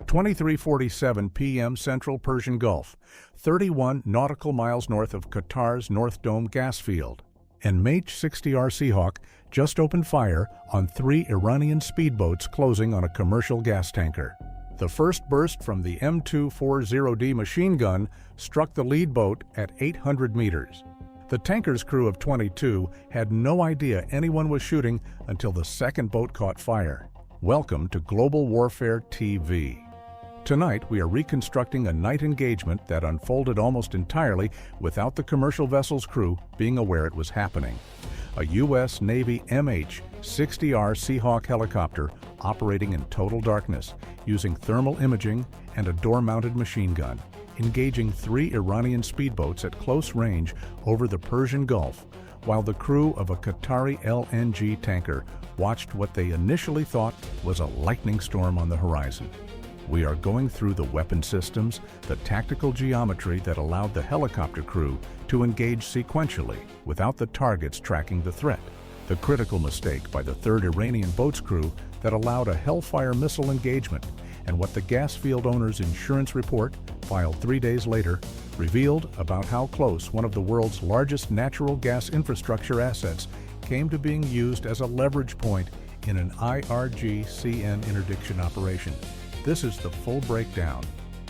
At 23:47 p.m. Central Persian Gulf, 31 nautical miles north of Qatar's North Dome gas field, an MH-60R Seahawk just opened fire on 3 Iranian speedboats closing on a commercial gas tanker. The first burst from the M240D machine gun struck the lead boat at 800 meters. The tanker's crew of 22 had no idea anyone was shooting until the second boat caught fire. Welcome to Global Warfare TV. Tonight, we are reconstructing a night engagement that unfolded almost entirely without the commercial vessel's crew being aware it was happening. A U.S. Navy MH-60R Seahawk helicopter operating in total darkness, using thermal imaging and a door-mounted machine gun, engaging 3 Iranian speedboats at close range over the Persian Gulf, while the crew of a Qatari LNG tanker watched what they initially thought was a lightning storm on the horizon. We are going through the weapon systems, the tactical geometry that allowed the helicopter crew to engage sequentially without the targets tracking the threat, the critical mistake by the 3rd Iranian boat's crew that allowed a Hellfire missile engagement, and what the gas field owner's insurance report, filed 3 days later, revealed about how close one of the world's largest natural gas infrastructure assets came to being used as a leverage point in an IRGC-N interdiction operation. This is the full breakdown.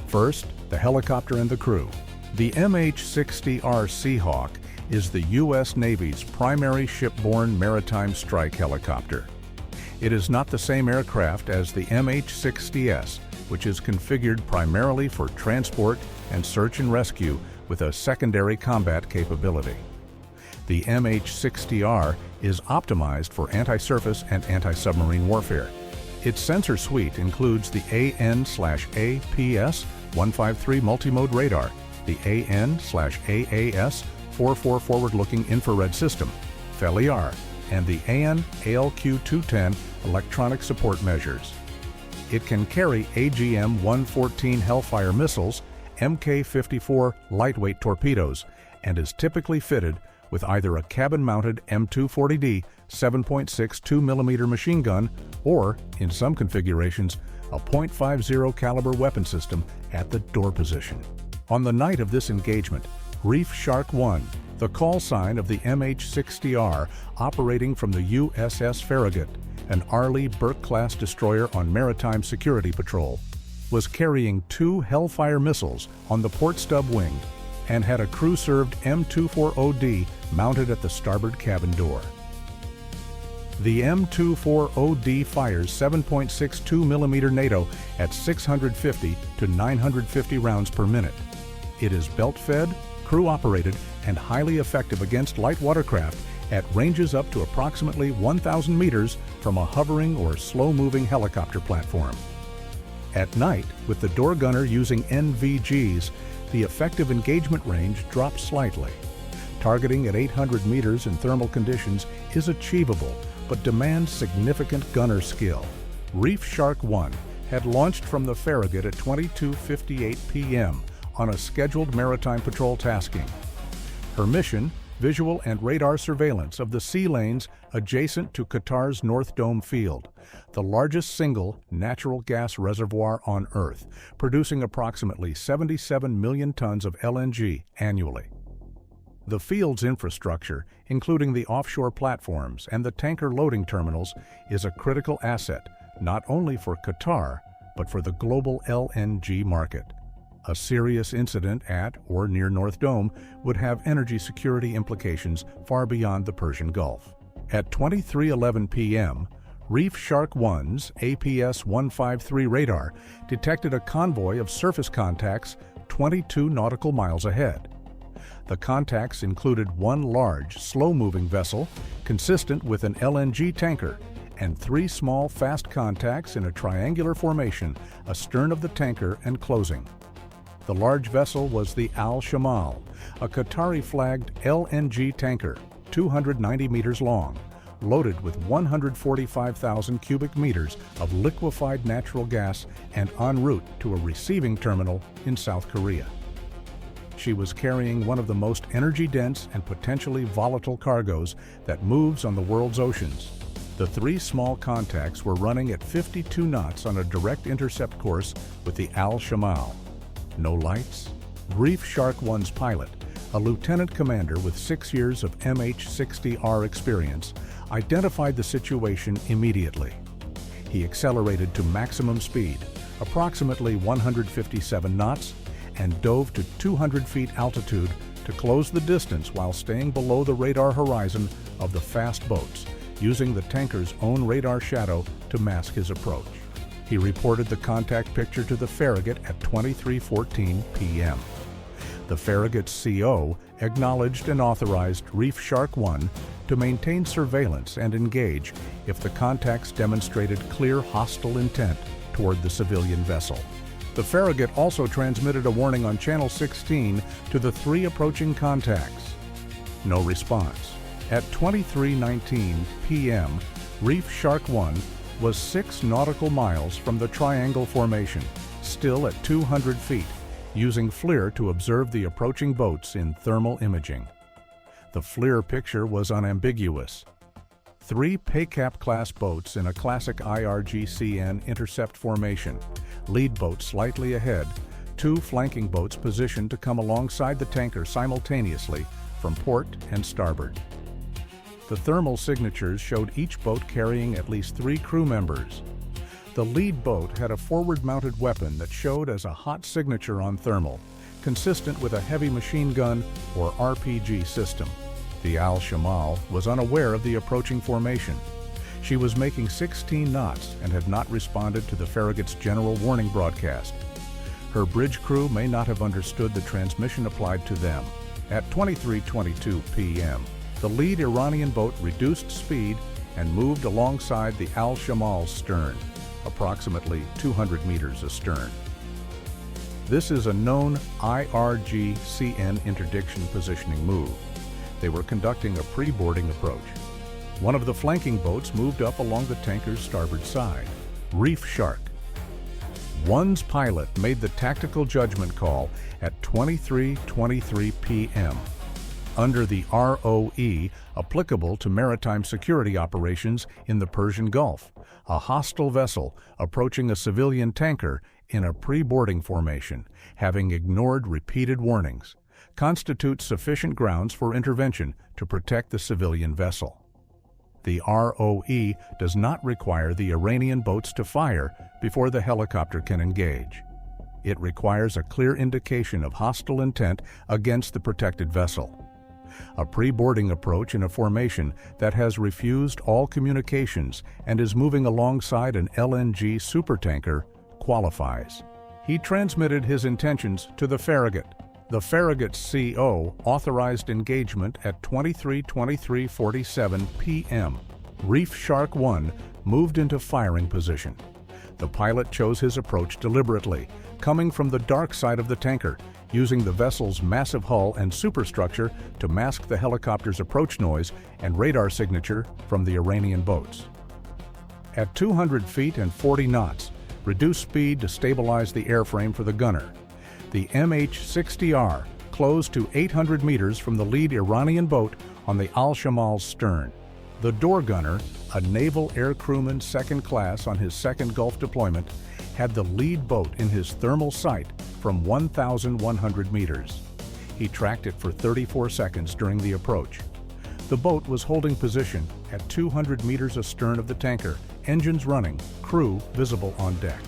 First, the helicopter and the crew. The MH-60R Seahawk is the U.S. Navy's primary shipborne maritime strike helicopter. It is not the same aircraft as the MH-60S, which is configured primarily for transport and search and rescue with a secondary combat capability. The MH-60R is optimized for anti-surface and anti-submarine warfare. Its sensor suite includes the AN/APS-153 multimode radar, the AN/AAS-44 forward-looking infrared system, FEL-ER, and the AN/ALQ-210 electronic support measures. It can carry AGM-114 Hellfire missiles, Mk-54 lightweight torpedoes, and is typically fitted with either a cabin-mounted M240D 7.62mm machine gun or, in some configurations, a .50 caliber weapon system at the door position. On the night of this engagement, Reef Shark 1, the call sign of the MH-60R operating from the USS Farragut, an Arleigh Burke-class destroyer on maritime security patrol, was carrying 2 Hellfire missiles on the port stub wing and had a crew-served M240D mounted at the starboard cabin door. The M240D fires 7.62mm NATO at 650 to 950 rounds per minute. It is belt-fed, crew-operated, and highly effective against light watercraft at ranges up to approximately 1,000 meters from a hovering or slow-moving helicopter platform. At night, with the door gunner using NVGs, the effective engagement range drops slightly. Targeting at 800 meters in thermal conditions is achievable, but demands significant gunner skill. Reef Shark 1 had launched from the Farragut at 22:58 p.m. on a scheduled maritime patrol tasking. Her mission, visual and radar surveillance of the sea lanes adjacent to Qatar's North Dome field, the largest single natural gas reservoir on Earth, producing approximately 77 million tons of LNG annually. The field's infrastructure, including the offshore platforms and the tanker loading terminals, is a critical asset not only for Qatar, but for the global LNG market. A serious incident at or near North Dome would have energy security implications far beyond the Persian Gulf. At 23:11 p.m., Reef Shark 1's APS-153 radar detected a convoy of surface contacts 22 nautical miles ahead. The contacts included 1 large, slow-moving vessel consistent with an LNG tanker and 3 small, fast contacts in a triangular formation astern of the tanker and closing. The large vessel was the Al-Shamal, a Qatari-flagged LNG tanker, 290 meters long, loaded with 145,000 cubic meters of liquefied natural gas and en route to a receiving terminal in South Korea. She was carrying one of the most energy-dense and potentially volatile cargoes that moves on the world's oceans: The 3 small contacts were running at 52 knots on a direct intercept course with the Al-Shamal. No lights? Reef Shark 1's pilot, a lieutenant commander with 6 years of MH-60R experience, identified the situation immediately. He accelerated to maximum speed, approximately 157 knots, and dove to 200 feet altitude to close the distance while staying below the radar horizon of the fast boats, using the tanker's own radar shadow to mask his approach. He reported the contact picture to the Farragut at 23:14 p.m. The Farragut's CO acknowledged and authorized Reef Shark 1 to maintain surveillance and engage if the contacts demonstrated clear hostile intent toward the civilian vessel. The Farragut also transmitted a warning on Channel 16 to the 3 approaching contacts. No response. At 23:19 p.m., Reef Shark 1 was 6 nautical miles from the Triangle Formation, still at 200 feet, using FLIR to observe the approaching boats in thermal imaging. The FLIR picture was unambiguous. 3 PACAP-class boats in a classic IRGCN intercept formation, lead boat slightly ahead, 2 flanking boats positioned to come alongside the tanker simultaneously from port and starboard. The thermal signatures showed each boat carrying at least 3 crew members. The lead boat had a forward-mounted weapon that showed as a hot signature on thermal, consistent with a heavy machine gun or RPG system. The Al-Shamal was unaware of the approaching formation. She was making 16 knots and had not responded to the Farragut's general warning broadcast. Her bridge crew may not have understood the transmission applied to them. At 23:22 p.m., the lead Iranian boat reduced speed and moved alongside the Al-Shamal's stern, approximately 200 meters astern. This is a known IRGCN interdiction positioning move. They were conducting a pre-boarding approach. One of the flanking boats moved up along the tanker's starboard side. Reef Shark 1's pilot made the tactical judgment call at 23:23 p.m. under the ROE applicable to maritime security operations in the Persian Gulf. A hostile vessel approaching a civilian tanker in a pre-boarding formation, having ignored repeated warnings, constitutes sufficient grounds for intervention to protect the civilian vessel. The ROE does not require the Iranian boats to fire before the helicopter can engage. It requires a clear indication of hostile intent against the protected vessel. A pre-boarding approach in a formation that has refused all communications and is moving alongside an LNG supertanker qualifies. He transmitted his intentions to the Farragut. The Farragut's CO authorized engagement at 23:23:47 p.m. Reef Shark 1 moved into firing position. The pilot chose his approach deliberately, coming from the dark side of the tanker, using the vessel's massive hull and superstructure to mask the helicopter's approach noise and radar signature from the Iranian boats. At 200 feet and 40 knots, reduced speed to stabilize the airframe for the gunner. The MH-60R closed to 800 meters from the lead Iranian boat on the Al-Shamal's stern. The door gunner, a Naval air crewman second class on his second Gulf deployment, had the lead boat in his thermal sight from 1,100 meters. He tracked it for 34 seconds during the approach. The boat was holding position at 200 meters astern of the tanker, engines running, crew visible on deck.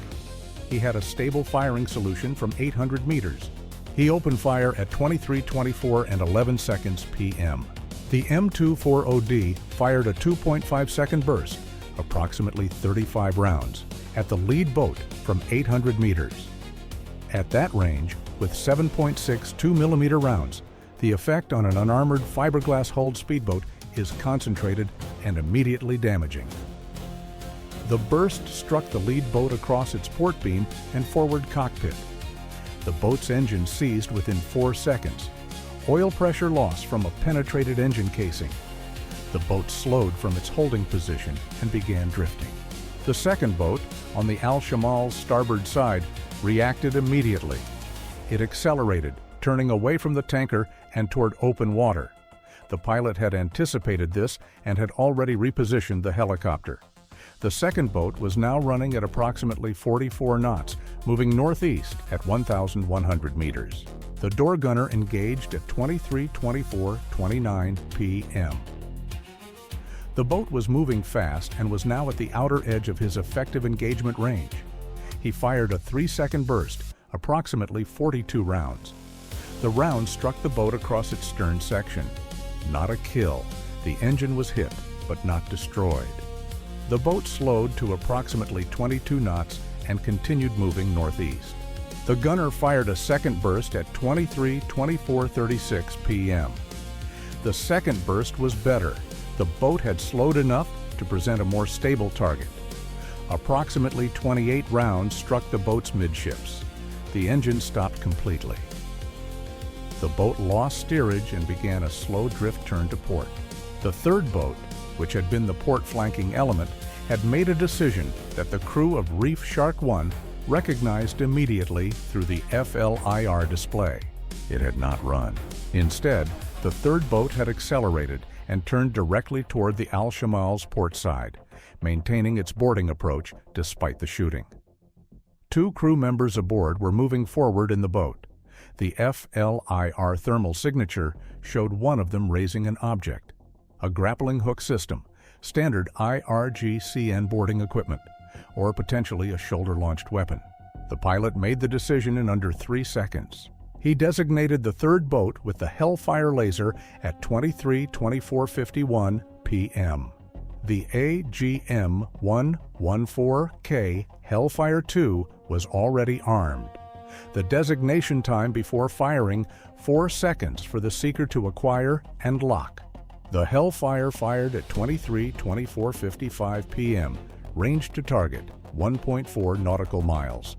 He had a stable firing solution from 800 meters. He opened fire at 23:24 and 11 seconds p.m. The M240D fired a 2.5-second burst, approximately 35 rounds, at the lead boat from 800 meters. At that range, with 7.6 2mm rounds, the effect on an unarmored fiberglass-hulled speedboat is concentrated and immediately damaging. The burst struck the lead boat across its port beam and forward cockpit. The boat's engine seized within 4 seconds. Oil pressure loss from a penetrated engine casing. The boat slowed from its holding position and began drifting. The second boat, on the Al-Shamal's starboard side, reacted immediately. It accelerated, turning away from the tanker and toward open water. The pilot had anticipated this and had already repositioned the helicopter. The second boat was now running at approximately 44 knots, moving northeast at 1,100 meters. The door gunner engaged at 23:24:29 p.m. The boat was moving fast and was now at the outer edge of his effective engagement range. He fired a 3-second burst, approximately 42 rounds. The round struck the boat across its stern section. Not a kill. The engine was hit, but not destroyed. The boat slowed to approximately 22 knots and continued moving northeast. The gunner fired a second burst at 23:24:36 p.m. The second burst was better. The boat had slowed enough to present a more stable target. Approximately 28 rounds struck the boat's midships. The engine stopped completely. The boat lost steerage and began a slow drift turn to port. The third boat, which had been the port flanking element, had made a decision that the crew of Reef Shark 1 recognized immediately through the FLIR display. It had not run. Instead, the third boat had accelerated and turned directly toward the Al-Shamal's port side, maintaining its boarding approach despite the shooting. 2 crew members aboard were moving forward in the boat. The FLIR thermal signature showed one of them raising an object, a grappling hook system, standard IRGCN boarding equipment, or potentially a shoulder-launched weapon. The pilot made the decision in under 3 seconds. He designated the third boat with the Hellfire laser at 23:24:51 p.m. The AGM-114K Hellfire 2 was already armed. The designation time before firing, 4 seconds for the seeker to acquire and lock. The Hellfire fired at 23:24:55 p.m., range to target 1.4 nautical miles.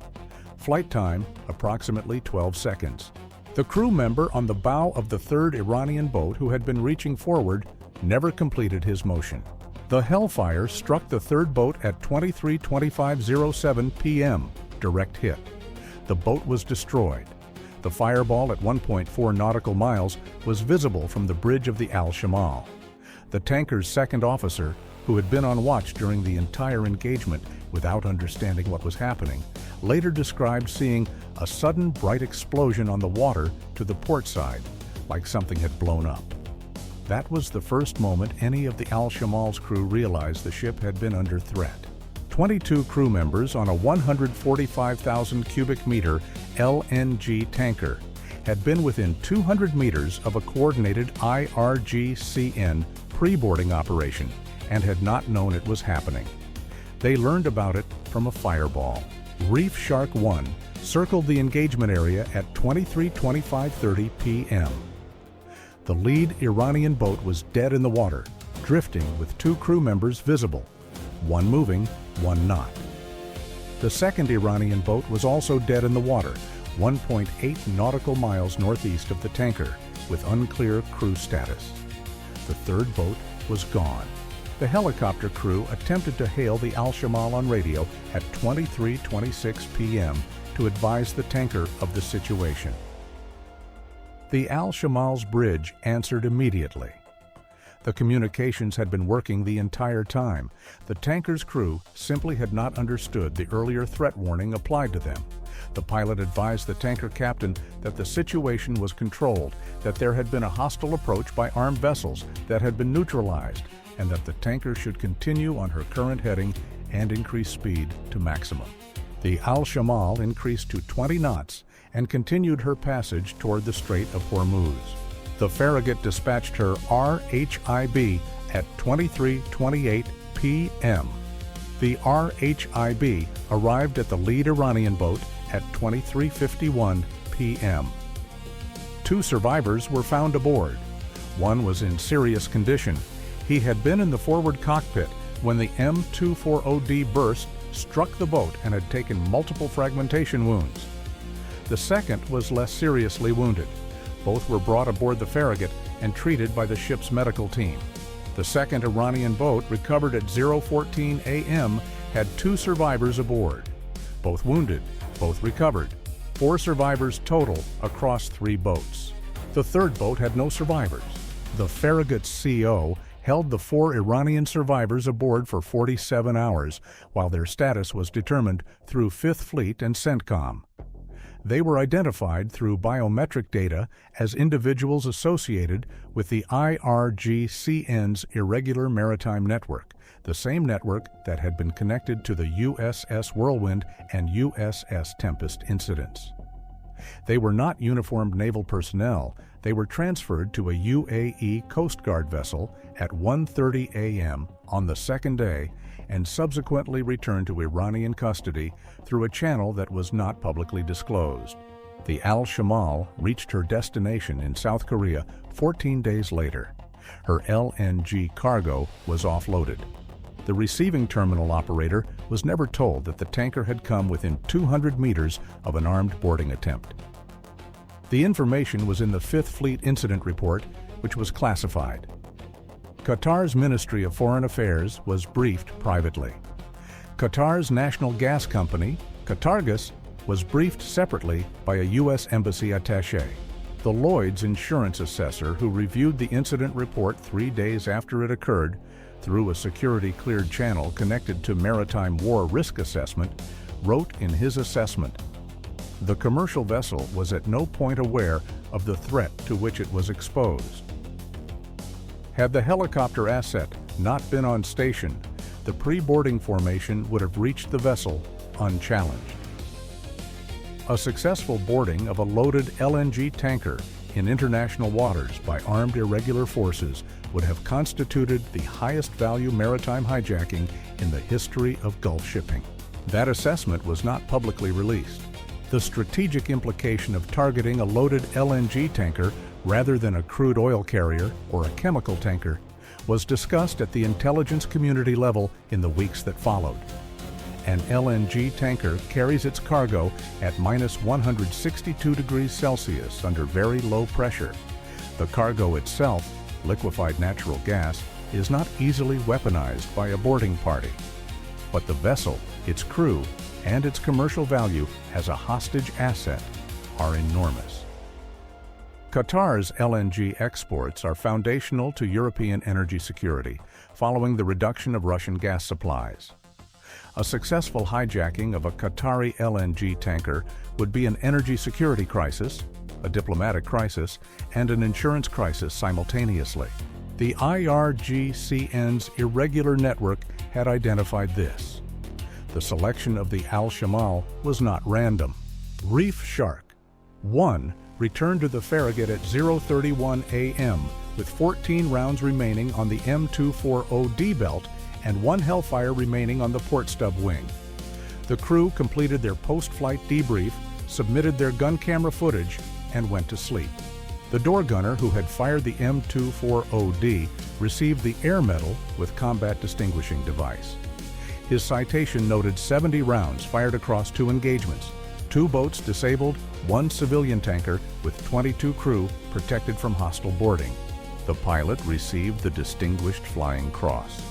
Flight time approximately 12 seconds. The crew member on the bow of the third Iranian boat who had been reaching forward never completed his motion. The Hellfire struck the third boat at 23:25:07 p.m., direct hit. The boat was destroyed. The fireball at 1.4 nautical miles was visible from the bridge of the Al-Shamal. The tanker's second officer, who had been on watch during the entire engagement without understanding what was happening, later described seeing a sudden bright explosion on the water to the port side, like something had blown up. That was the first moment any of the Al-Shamal's crew realized the ship had been under threat. 22 crew members on a 145,000 cubic meter LNG tanker had been within 200 meters of a coordinated IRGCN pre-boarding operation and had not known it was happening. They learned about it from a fireball. Reef Shark 1 circled the engagement area at 23:25:30 p.m. The lead Iranian boat was dead in the water, drifting with 2 crew members visible, one moving, one not. The second Iranian boat was also dead in the water, 1.8 nautical miles northeast of the tanker, with unclear crew status. The third boat was gone. The helicopter crew attempted to hail the Al-Shamal on radio at 23:26 p.m. to advise the tanker of the situation. The Al-Shamal's bridge answered immediately. The communications had been working the entire time. The tanker's crew simply had not understood the earlier threat warning applied to them. The pilot advised the tanker captain that the situation was controlled, that there had been a hostile approach by armed vessels that had been neutralized, and that the tanker should continue on her current heading and increase speed to maximum. The Al-Shamal increased to 20 knots and continued her passage toward the Strait of Hormuz. The Farragut dispatched her RHIB at 23:28 p.m. The RHIB arrived at the lead Iranian boat at 23:51 p.m. 2 survivors were found aboard. One was in serious condition. He had been in the forward cockpit when the M240D burst struck the boat and had taken multiple fragmentation wounds. The second was less seriously wounded. Both were brought aboard the Farragut and treated by the ship's medical team. The second Iranian boat, recovered at 0:14 a.m., had 2 survivors aboard. Both wounded, both recovered. 4 survivors total across 3 boats. The third boat had no survivors. The Farragut CO held the 4 Iranian survivors aboard for 47 hours, while their status was determined through 5th Fleet and CENTCOM. They were identified through biometric data as individuals associated with the IRGCN's irregular maritime network, the same network that had been connected to the USS Whirlwind and USS Tempest incidents. They were not uniformed naval personnel. They were transferred to a UAE Coast Guard vessel at 1:30 a.m. on the second day and subsequently returned to Iranian custody through a channel that was not publicly disclosed. The Al-Shamal reached her destination in South Korea 14 days later. Her LNG cargo was offloaded. The receiving terminal operator was never told that the tanker had come within 200 meters of an armed boarding attempt. The information was in the 5th Fleet Incident Report, which was classified. Qatar's Ministry of Foreign Affairs was briefed privately. Qatar's national gas company, Qatargas, was briefed separately by a U.S. Embassy attaché. The Lloyd's insurance assessor, who reviewed the incident report 3 days after it occurred through a security-cleared channel connected to maritime war risk assessment, wrote in his assessment, "The commercial vessel was at no point aware of the threat to which it was exposed." Had the helicopter asset not been on station, the pre-boarding formation would have reached the vessel unchallenged. A successful boarding of a loaded LNG tanker in international waters by armed irregular forces would have constituted the highest value maritime hijacking in the history of Gulf shipping. That assessment was not publicly released. The strategic implication of targeting a loaded LNG tanker rather than a crude oil carrier or a chemical tanker was discussed at the intelligence community level in the weeks that followed. An LNG tanker carries its cargo at -162 degrees Celsius under very low pressure. The cargo itself, liquefied natural gas, is not easily weaponized by a boarding party. But the vessel, its crew, and its commercial value as a hostage asset are enormous. Qatar's LNG exports are foundational to European energy security, following the reduction of Russian gas supplies. A successful hijacking of a Qatari LNG tanker would be an energy security crisis, a diplomatic crisis, and an insurance crisis simultaneously. The IRGCN's irregular network had identified this. The selection of the Al-Shamal was not random. Reef Shark 1 returned to the Farragut at 0:31 a.m. with 14 rounds remaining on the M240D belt and 1 Hellfire remaining on the port stub wing. The crew completed their post-flight debrief, submitted their gun camera footage, and went to sleep. The door gunner who had fired the M240D received the Air Medal with Combat Distinguishing Device. His citation noted 70 rounds fired across 2 engagements, 2 boats disabled, 1 civilian tanker with 22 crew protected from hostile boarding. The pilot received the Distinguished Flying Cross.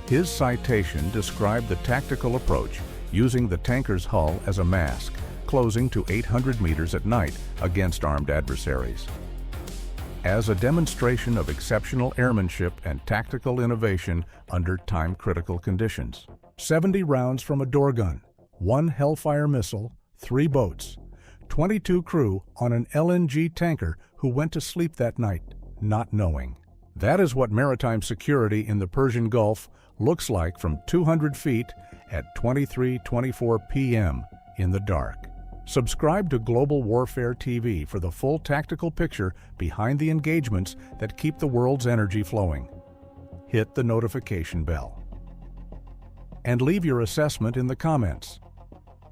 His citation described the tactical approach, using the tanker's hull as a mask, closing to 800 meters at night against armed adversaries. As a demonstration of exceptional airmanship and tactical innovation under time-critical conditions. 70 rounds from a door gun, 1 Hellfire missile, 3 boats, 22 crew on an LNG tanker who went to sleep that night, not knowing. That is what maritime security in the Persian Gulf looks like from 200 feet at 23:24 p.m. in the dark. Subscribe to Global Warfare TV for the full tactical picture behind the engagements that keep the world's energy flowing. Hit the notification bell. And leave your assessment in the comments.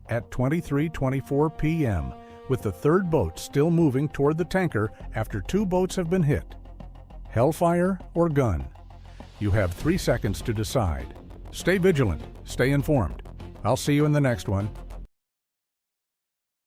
At 23:24 p.m., with the 3rd boat still moving toward the tanker after 2 boats have been hit. Hellfire or gun? You have 3 seconds to decide. Stay vigilant, stay informed. I'll see you in the next one.